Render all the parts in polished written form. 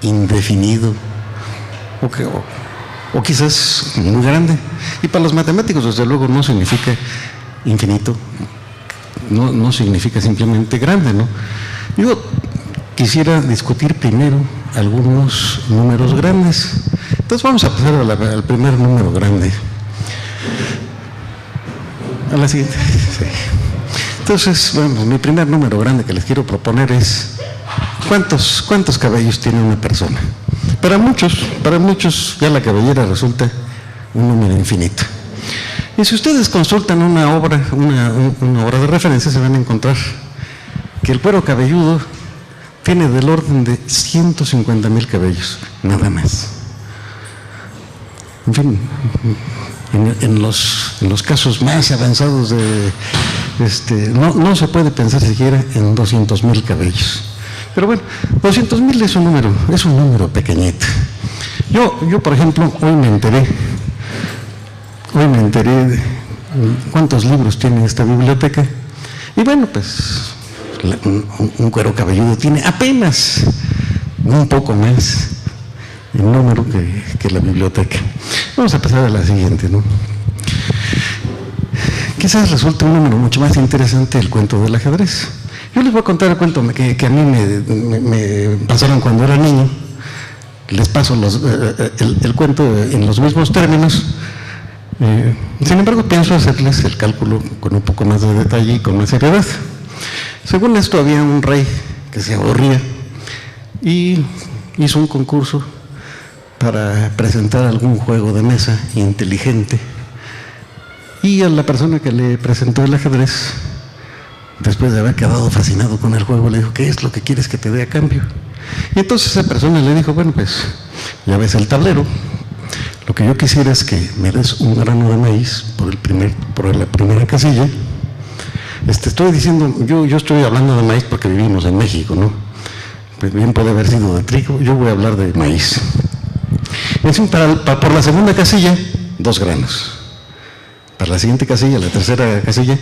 indefinido, o quizás muy grande. Y para los matemáticos, desde luego, no significa infinito, no significa simplemente grande, ¿no? Yo quisiera discutir primero algunos números grandes. Entonces vamos a pasar al primer número grande. A la siguiente. Sí. Entonces, bueno, mi primer número grande que les quiero proponer es ¿cuántos cabellos tiene una persona? Para muchos ya la cabellera resulta un número infinito. Y si ustedes consultan una obra de referencia, se van a encontrar que el cuero cabelludo tiene del orden de 150,000 cabellos, nada más. En fin, en los casos más avanzados no se puede pensar siquiera en 200,000 cabellos. Pero bueno, 200,000 es un número pequeñito. Yo por ejemplo, hoy me enteré de cuántos libros tiene esta biblioteca. Y bueno, pues un cuero cabelludo tiene apenas un poco más el número que la biblioteca. Vamos a pasar a la siguiente, ¿no? Quizás resulte un número mucho más interesante el cuento del ajedrez. Yo les voy a contar el cuento que a mí me pasaron cuando era niño. Les paso el cuento en los mismos términos. Sin embargo, pienso hacerles el cálculo con un poco más de detalle y con más seriedad. Según esto, había un rey que se aburría y hizo un concurso para presentar algún juego de mesa inteligente. Y a la persona que le presentó el ajedrez, después de haber quedado fascinado con el juego, le dijo: ¿qué es lo que quieres que te dé a cambio? Y entonces esa persona le dijo: bueno, pues ya ves el tablero, lo que yo quisiera es que me des un grano de maíz por la primera casilla. Estoy diciendo, yo estoy hablando de maíz porque vivimos en México, ¿no? Pues bien puede haber sido de trigo, yo voy a hablar de maíz. En fin, por la segunda casilla, 2 granos. Para la siguiente casilla, la tercera casilla,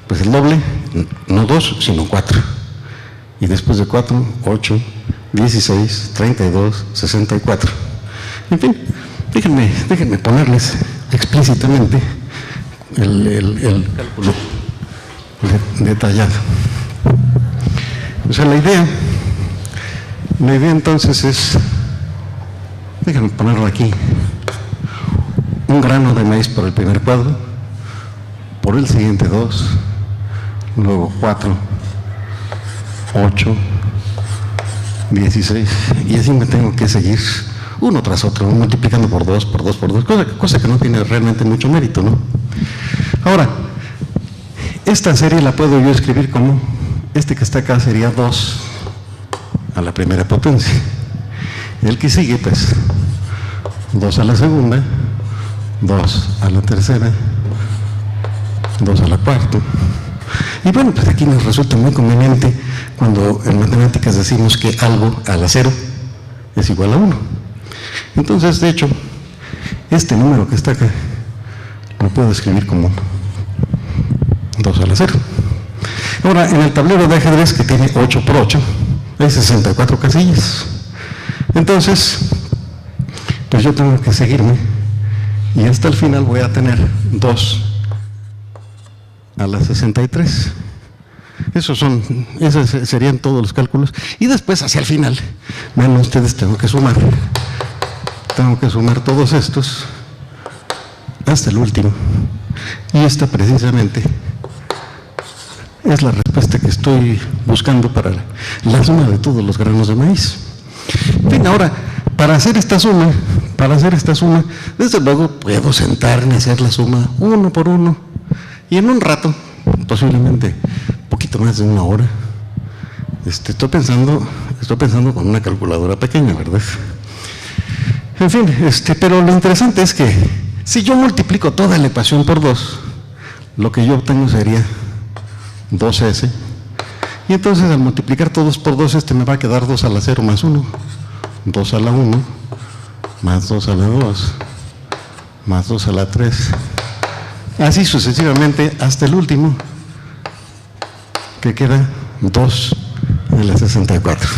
pues el doble, no 2, sino 4. Y después de 4, 8, 16, 32, 64. En fin, déjenme ponerles explícitamente el cálculo detallado. O sea, la idea entonces es, déjenme ponerlo aquí, un grano de maíz por el primer cuadro, por el siguiente 2, luego 4, 8, 16, y así me tengo que seguir uno tras otro, multiplicando por 2, por 2, por 2, cosa que no tiene realmente mucho mérito, ¿no? Ahora, esta serie la puedo yo escribir como, que está acá sería 2 a la primera potencia. El que sigue, pues, 2 a la segunda, 2 a la tercera, 2 a la cuarta. Y bueno, pues aquí nos resulta muy conveniente cuando en matemáticas decimos que algo a la 0 es igual a 1. Entonces, de hecho, este número que está acá lo puedo escribir como 2 a la 0. Ahora, en el tablero de ajedrez, que tiene 8 por 8, hay 64 casillas. Entonces, pues yo tengo que seguirme y hasta el final voy a tener 2 a la 63. Esos serían todos los cálculos. Y después, hacia el final, vean ustedes, tengo que sumar todos estos hasta el último. Y esta precisamente es la respuesta que estoy buscando para la suma de todos los granos de maíz. En fin, ahora, para hacer esta suma, desde luego puedo sentarme a hacer la suma uno por uno, y en un rato, posiblemente un poquito más de una hora, estoy pensando con una calculadora pequeña, ¿verdad? En fin, pero lo interesante es que si yo multiplico toda la ecuación por 2, lo que yo obtengo sería 2s, y entonces al multiplicar todos por 2, me va a quedar 2 a la 0 más 1, 2 a la 1, más 2 a la 2, más 2 a la 3, así sucesivamente hasta el último, que queda 2 a la 64.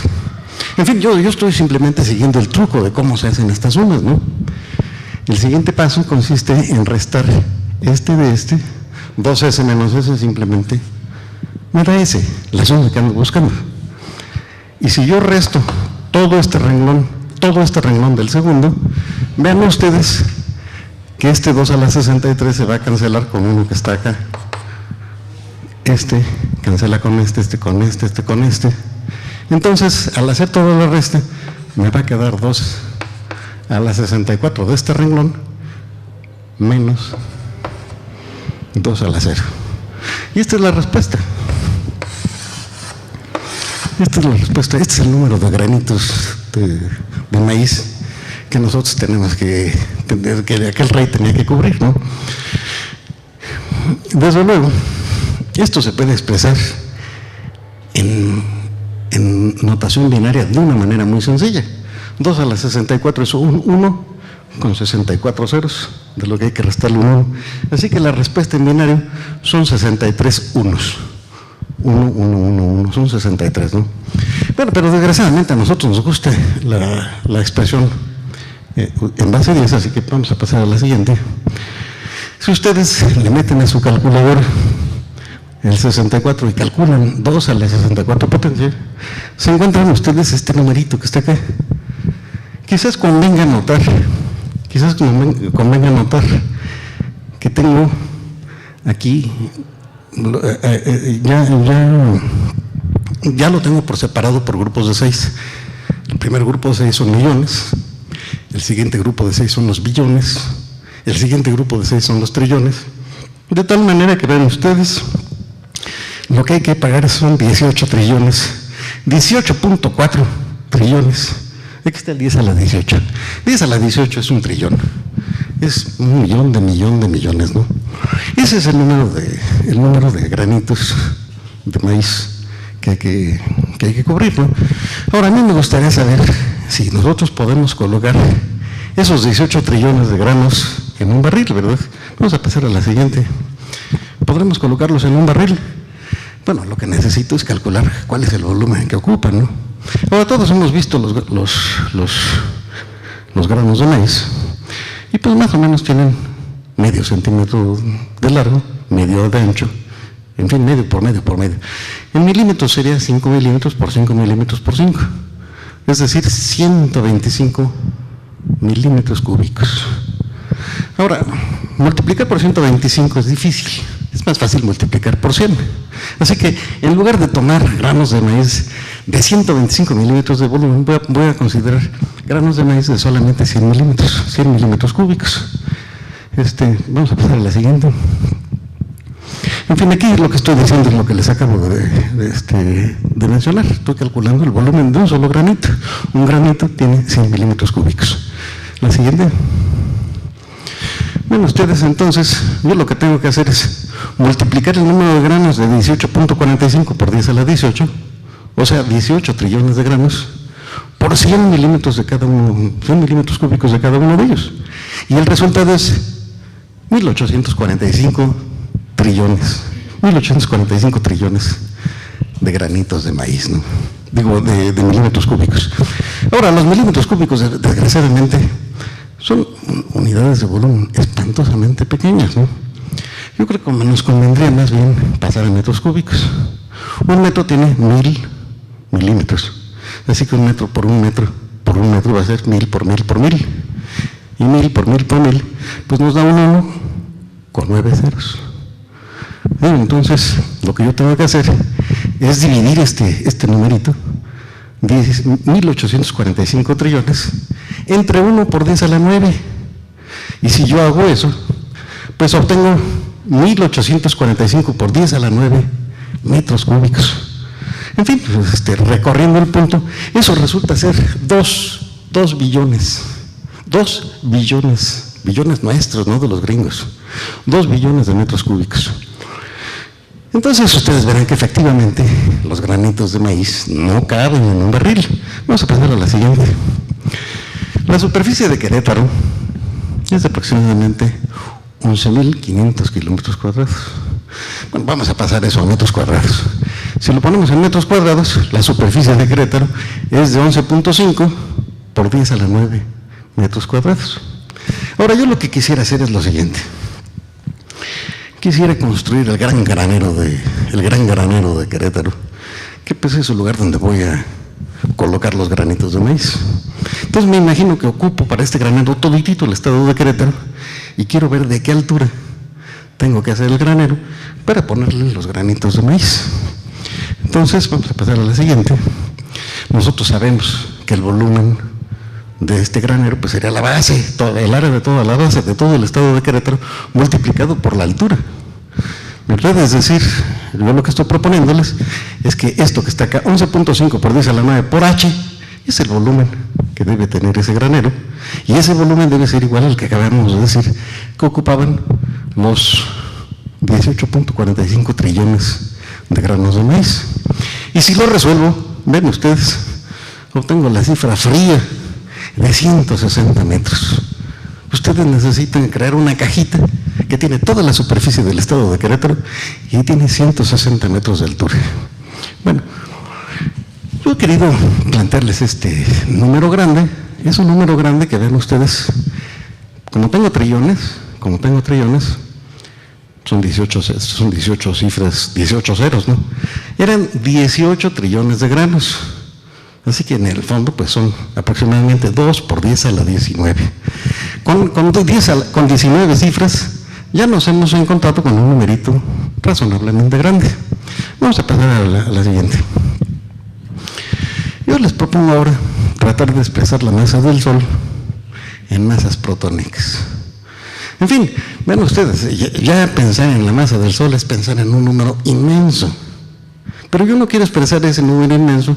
En fin, yo estoy simplemente siguiendo el truco de cómo se hacen estas sumas, ¿no? El siguiente paso consiste en restar este de este, 2S menos S simplemente me da S, la suma que ando buscando. Y si yo resto todo este renglón del segundo, vean ustedes que este 2 a la 63 se va a cancelar con uno que está acá. Este cancela con este con este con este. Entonces, al hacer toda la resta, me va a quedar 2 a la 64 de este renglón menos 2 a la 0. Y esta es la respuesta. Esta es la respuesta. Este es el número de granitos de maíz que nosotros tenemos que aquel rey tenía que cubrir, ¿no? Desde luego, esto se puede expresar en notación binaria de una manera muy sencilla. 2 a la 64 es un 1 con 64 ceros, de lo que hay que restarle un 1. Así que la respuesta en binario son 63 unos. 1, 1, 1, 1, son 63, ¿no? Bueno, pero desgraciadamente a nosotros nos gusta la expresión en base a 10, así que vamos a pasar a la siguiente. Si ustedes le meten a su calculadora el 64 y calculan 2 a la 64 potencia, se encuentran ustedes este numerito que está acá. Quizás convenga notar que tengo aquí, ya lo tengo por separado por grupos de 6. El primer grupo de 6 son millones, el siguiente grupo de 6 son los billones, el siguiente grupo de 6 son los trillones, de tal manera que vean ustedes, lo que hay que pagar son 18 trillones, 18.4 trillones. Aquí está el 10 a la 18. 10 a la 18 es un trillón. Es un millón de millones, ¿no? Ese es el número de granitos de maíz que hay que cubrir, ¿no? Ahora, a mí me gustaría saber si nosotros podemos colocar esos 18 trillones de granos en un barril, ¿verdad? Vamos a pasar a la siguiente. ¿Podremos colocarlos en un barril? Bueno, lo que necesito es calcular cuál es el volumen que ocupan, ¿no? Ahora, todos hemos visto los granos de maíz y pues más o menos tienen medio centímetro de largo, medio de ancho, en fin, medio por medio por medio. En milímetros sería 5 milímetros por 5 milímetros por 5, es decir, 125 milímetros cúbicos. Ahora, multiplicar por 125 es difícil, es más fácil multiplicar por 100. Así que en lugar de tomar granos de maíz de 125 milímetros de volumen, voy a considerar granos de maíz de solamente 100 milímetros cúbicos. Vamos a pasar a la siguiente. En fin, aquí lo que estoy diciendo es lo que les acabo de mencionar. Estoy calculando el volumen de un solo granito. Un granito tiene 100 milímetros cúbicos. La siguiente. Bueno, ustedes entonces, yo lo que tengo que hacer es multiplicar el número de granos de 18.45 por 10 a la 18, o sea, 18 trillones de granos, por 100 milímetros de cada uno, 100 milímetros cúbicos de cada uno de ellos. Y el resultado es 1845 trillones de granitos de maíz, ¿no? Digo, de milímetros cúbicos. Ahora, los milímetros cúbicos, desgraciadamente, son unidades de volumen espantosamente pequeñas, ¿no? Yo creo que nos convendría más bien pasar a metros cúbicos. Un metro tiene 1000 milímetros, así que un metro por un metro va a ser 1000 por 1000 por 1000, y 1000 por 1000 por 1000, pues nos da un 1 con 9 ceros. Bueno, entonces lo que yo tengo que hacer es dividir este numerito, 1845 trillones, entre 1 por 10 a la 9. Y si yo hago eso, pues obtengo 1845 por 10 a la 9 metros cúbicos. En fin, pues, recorriendo el punto, eso resulta ser 2 billones. 2 billones, billones nuestros, no de los gringos. 2 billones de metros cúbicos. Entonces ustedes verán que efectivamente los granitos de maíz no caben en un barril. Vamos a pasar a la siguiente. La superficie de Querétaro es de aproximadamente 11.500 kilómetros cuadrados. Bueno, vamos a pasar eso a metros cuadrados. Si lo ponemos en metros cuadrados, la superficie de Querétaro es de 11.5 por 10 a la 9 metros cuadrados. Ahora, yo lo que quisiera hacer es lo siguiente. Quisiera construir el gran granero de Querétaro, que pues es el lugar donde voy a colocar los granitos de maíz. Entonces me imagino que ocupo para este granero toditito el estado de Querétaro y quiero ver de qué altura tengo que hacer el granero para ponerle los granitos de maíz. Entonces vamos a pasar a la siguiente. Nosotros sabemos que el volumen de este granero pues sería la base, el área de toda la base de todo el estado de Querétaro multiplicado por la altura, ¿verdad? Es decir, yo lo que estoy proponiéndoles es que esto que está acá, 11.5 por 10 a la 9 por H, es el volumen que debe tener ese granero, y ese volumen debe ser igual al que acabamos de decir que ocupaban los 18.45 trillones de granos de maíz. Y si lo resuelvo, ven ustedes, obtengo la cifra fría de 160 metros. Ustedes necesitan crear una cajita que tiene toda la superficie del estado de Querétaro y tiene 160 metros de altura. Bueno, yo he querido plantearles este número grande. Es un número grande que ven ustedes, como tengo trillones, son 18 cifras, 18 ceros, ¿no? Eran 18 trillones de granos. Así que en el fondo pues son aproximadamente 2 por 10 a la 19. Con 19 cifras ya nos hemos encontrado con un numerito razonablemente grande. Vamos a pasar a la siguiente. Yo les propongo ahora tratar de expresar la masa del Sol en masas protónicas. En fin, ven ustedes, ya pensar en la masa del Sol es pensar en un número inmenso. Pero yo no quiero expresar ese número inmenso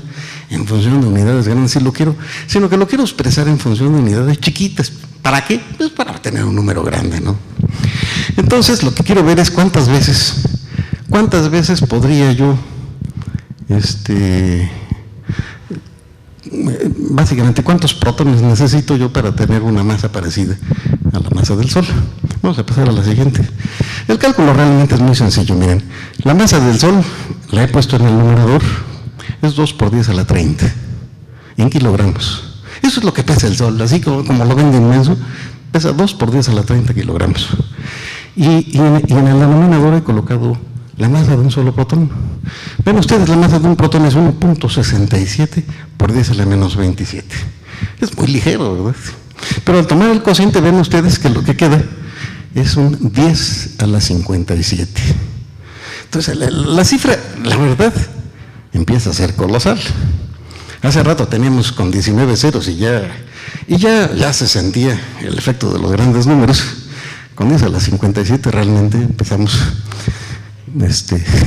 en función de unidades grandes, sino que lo quiero expresar en función de unidades chiquitas. ¿Para qué? Pues para tener un número grande, ¿no? Entonces, lo que quiero ver es cuántas veces podría yo, básicamente, cuántos protones necesito yo para tener una masa parecida a la masa del Sol. Vamos a pasar a la siguiente. El cálculo realmente es muy sencillo, miren. La masa del Sol, la he puesto en el numerador, es 2 por 10 a la 30, en kilogramos. Eso es lo que pesa el Sol, así como lo ven de inmenso, pesa 2 por 10 a la 30 kilogramos. Y en el denominador he colocado la masa de un solo protón. Ven ustedes, la masa de un protón es 1.67 por 10 a la menos 27. Es muy ligero, ¿verdad? Pero al tomar el cociente, ven ustedes que lo que queda es un 10 a la 57. Entonces, la cifra, la verdad, empieza a ser colosal. Hace rato teníamos con 19 ceros y ya se sentía el efecto de los grandes números. Con 10 a la 57 realmente empezamos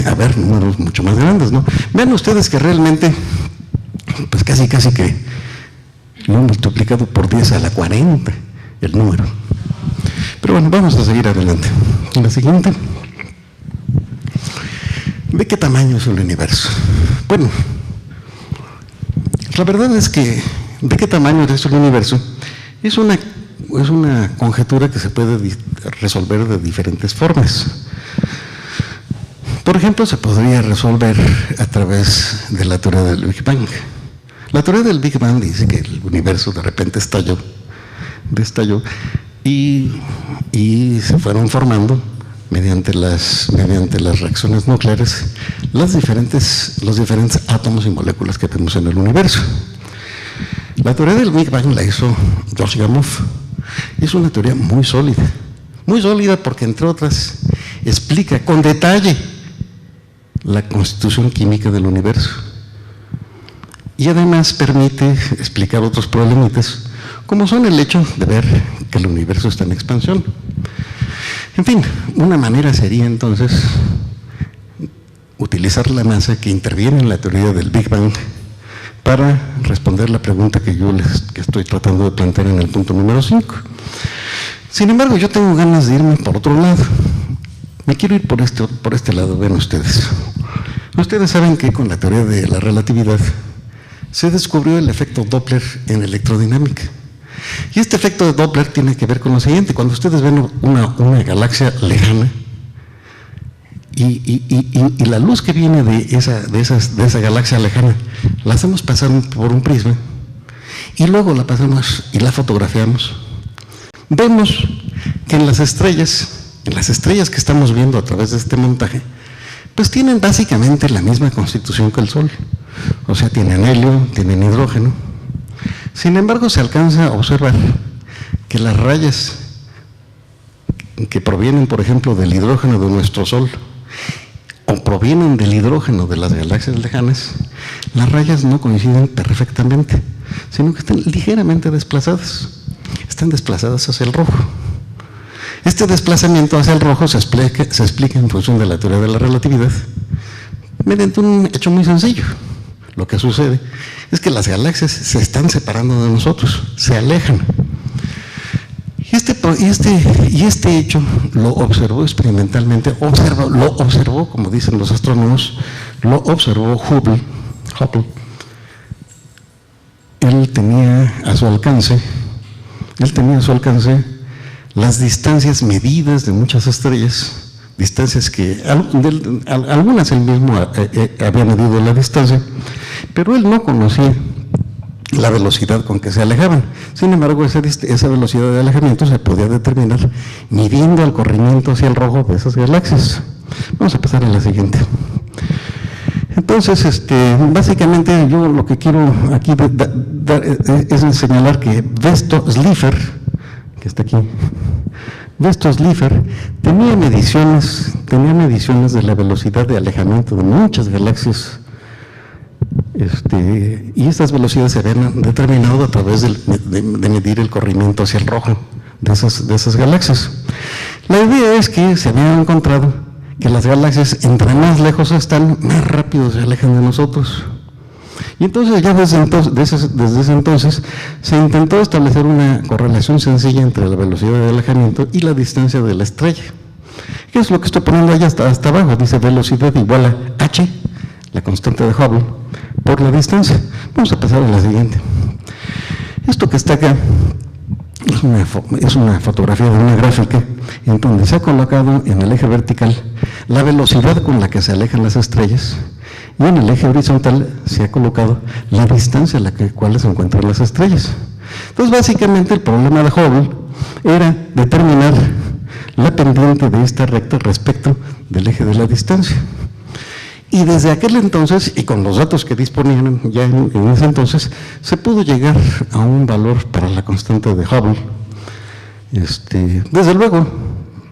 a ver números mucho más grandes, ¿no? Vean ustedes que realmente, pues casi que lo han multiplicado por 10 a la 40 el número. Pero bueno, vamos a seguir adelante. La siguiente. ¿De qué tamaño es el universo? Bueno, la verdad es que ¿de qué tamaño es el universo? Es una conjetura que se puede resolver de diferentes formas. Por ejemplo, se podría resolver a través de la teoría del Big Bang. La teoría del Big Bang dice que el universo de repente estalló y se fueron formando mediante las reacciones nucleares los diferentes átomos y moléculas que tenemos en el universo. La teoría del Big Bang la hizo George Gamow. Es una teoría muy sólida porque, entre otras, explica con detalle la constitución química del universo y además permite explicar otros problemitas, como son el hecho de ver que el universo está en expansión. En fin, una manera sería entonces utilizar la masa que interviene en la teoría del Big Bang para responder la pregunta que estoy tratando de plantear en el punto número 5. Sin embargo, yo tengo ganas de irme por otro lado. Me quiero ir por este lado, ven ustedes. Ustedes saben que con la teoría de la relatividad se descubrió el efecto Doppler en electrodinámica. Y este efecto de Doppler tiene que ver con lo siguiente: cuando ustedes ven una galaxia lejana y la luz que viene de esa galaxia lejana, la hacemos pasar por un prisma y luego la pasamos y la fotografiamos. Vemos que en las estrellas que estamos viendo a través de este montaje, pues tienen básicamente la misma constitución que el Sol. O sea, tienen helio, tienen hidrógeno. Sin embargo, se alcanza a observar que las rayas que provienen, por ejemplo, del hidrógeno de nuestro Sol, o provienen del hidrógeno de las galaxias lejanas, las rayas no coinciden perfectamente, sino que están ligeramente desplazadas. Están desplazadas hacia el rojo. Este desplazamiento hacia el rojo se explica en función de la teoría de la relatividad mediante un hecho muy sencillo. Lo que sucede es que las galaxias se están separando de nosotros, se alejan. Y este hecho lo observó experimentalmente, como dicen los astrónomos, lo observó Hubble. Él tenía a su alcance las distancias medidas de muchas estrellas, distancias que algunas él mismo había medido la distancia, pero él no conocía la velocidad con que se alejaban. Sin embargo, esa velocidad de alejamiento se podía determinar midiendo el corrimiento hacia el rojo de esas galaxias. Vamos a pasar a la siguiente. Entonces, básicamente yo lo que quiero aquí es señalar que Vesto Slipher, que está aquí, Vesto Slipher tenía mediciones de la velocidad de alejamiento de muchas galaxias. Y estas velocidades se habían determinado a través de medir el corrimiento hacia el rojo de esas galaxias. La idea es que se había encontrado que las galaxias, entre más lejos están, más rápido se alejan de nosotros. Y entonces ya desde ese entonces se intentó establecer una correlación sencilla entre la velocidad de alejamiento y la distancia de la estrella. ¿Qué es lo que estoy poniendo allá hasta abajo? Dice velocidad igual a h, la constante de Hubble, por la distancia. Vamos a pasar a la siguiente. Esto que está acá es una fotografía de una gráfica en donde se ha colocado en el eje vertical la velocidad con la que se alejan las estrellas y en el eje horizontal se ha colocado la distancia a la cual se encuentran las estrellas. Entonces, básicamente el problema de Hubble era determinar la pendiente de esta recta respecto del eje de la distancia. Y desde aquel entonces, y con los datos que disponían ya en ese entonces, se pudo llegar a un valor para la constante de Hubble. Desde luego,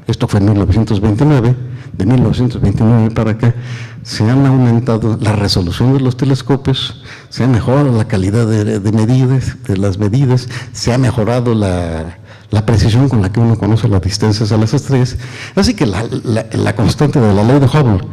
esto fue en 1929, de 1929 para acá, se han aumentado la resolución de los telescopios, se ha mejorado la calidad de las medidas, se ha mejorado la precisión con la que uno conoce las distancias a las estrellas. Así que la constante de la ley de Hubble